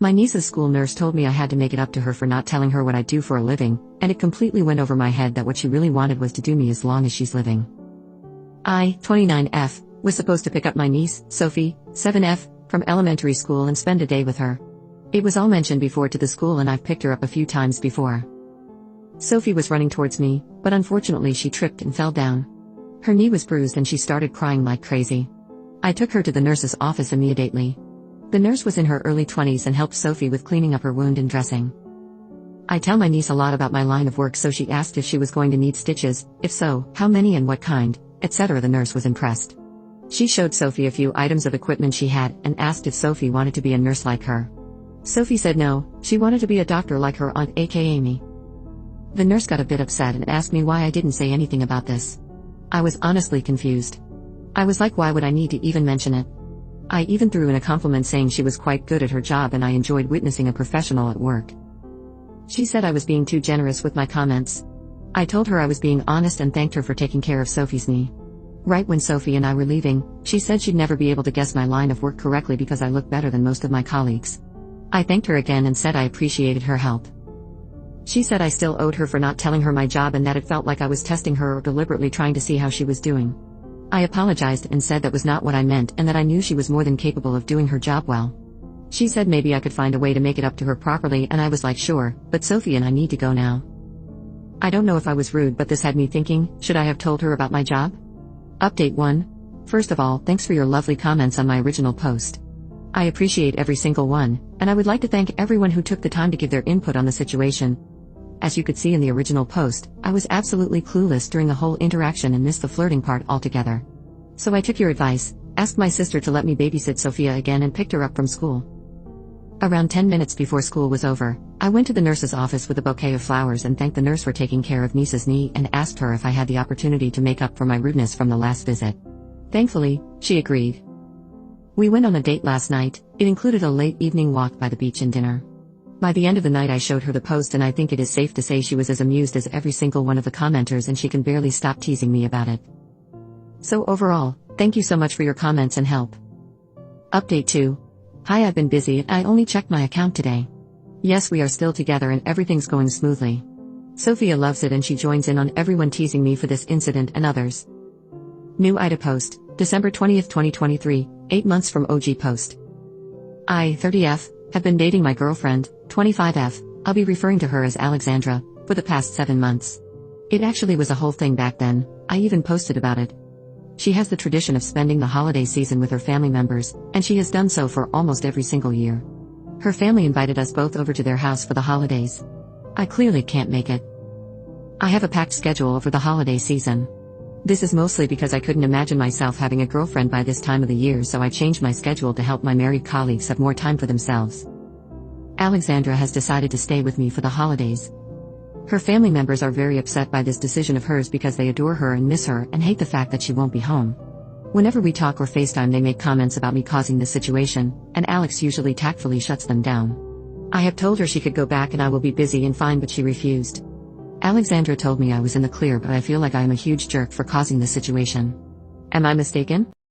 My niece's school nurse told me I had to make it up to her for not telling her what I do for a living, and it completely went over my head that what she really wanted was to do me as long as she's living. I, 29F, was supposed to pick up my niece, Sophie, 7F, from elementary school and spend a day with her. It was all mentioned before to the school and I've picked her up a few times before. Sophie was running towards me, but unfortunately she tripped and fell down. Her knee was bruised and she started crying like crazy. I took her to the nurse's office immediately. The nurse was in her early 20s and helped Sophie with cleaning up her wound and dressing. I tell my niece a lot about my line of work, so she asked if she was going to need stitches, if so, how many and what kind, etc. The nurse was impressed. She showed Sophie a few items of equipment she had and asked if Sophie wanted to be a nurse like her. Sophie said no, she wanted to be a doctor like her aunt, aka me. The nurse got a bit upset and asked me why I didn't say anything about this. I was honestly confused. I was like, why would I need to even mention it? I even threw in a compliment saying she was quite good at her job and I enjoyed witnessing a professional at work. She said I was being too generous with my comments. I told her I was being honest and thanked her for taking care of Sophie's knee. Right when Sophie and I were leaving, she said she'd never be able to guess my line of work correctly because I look better than most of my colleagues. I thanked her again and said I appreciated her help. She said I still owed her for not telling her my job and that it felt like I was testing her or deliberately trying to see how she was doing. I apologized and said that was not what I meant and that I knew she was more than capable of doing her job well. She said maybe I could find a way to make it up to her properly and I was like, sure, but Sophie and I need to go now. I don't know if I was rude, but this had me thinking, should I have told her about my job? Update 1. First of all, thanks for your lovely comments on my original post. I appreciate every single one, and I would like to thank everyone who took the time to give their input on the situation. As you could see in the original post, I was absolutely clueless during the whole interaction and missed the flirting part altogether. So I took your advice, asked my sister to let me babysit Sophia again and picked her up from school. Around 10 minutes before school was over, I went to the nurse's office with a bouquet of flowers and thanked the nurse for taking care of niece's knee and asked her if I had the opportunity to make up for my rudeness from the last visit. Thankfully, she agreed. We went on a date last night. It included a late evening walk by the beach and dinner. By the end of the night I showed her the post and I think it is safe to say she was as amused as every single one of the commenters and she can barely stop teasing me about it. So overall, thank you so much for your comments and help. Update 2. Hi, I've been busy and I only checked my account today. Yes, we are still together and everything's going smoothly. Sophia loves it and she joins in on everyone teasing me for this incident and others. New Ida post, December 20th, 2023, 8 months from OG post. I, 30F, have been dating my girlfriend, 25F, I'll be referring to her as Alexandra, for the past 7 months. It actually was a whole thing back then, I even posted about it. She has the tradition of spending the holiday season with her family members, and she has done so for almost every single year. Her family invited us both over to their house for the holidays. I clearly can't make it. I have a packed schedule over the holiday season. This is mostly because I couldn't imagine myself having a girlfriend by this time of the year, so I changed my schedule to help my married colleagues have more time for themselves. Alexandra has decided to stay with me for the holidays. Her family members are very upset by this decision of hers because they adore her and miss her and hate the fact that she won't be home. Whenever we talk or FaceTime they make comments about me causing this situation, and Alex usually tactfully shuts them down. I have told her she could go back and I will be busy and fine, but she refused. Alexandra told me I was in the clear, but I feel like I am a huge jerk for causing this situation. Am I mistaken?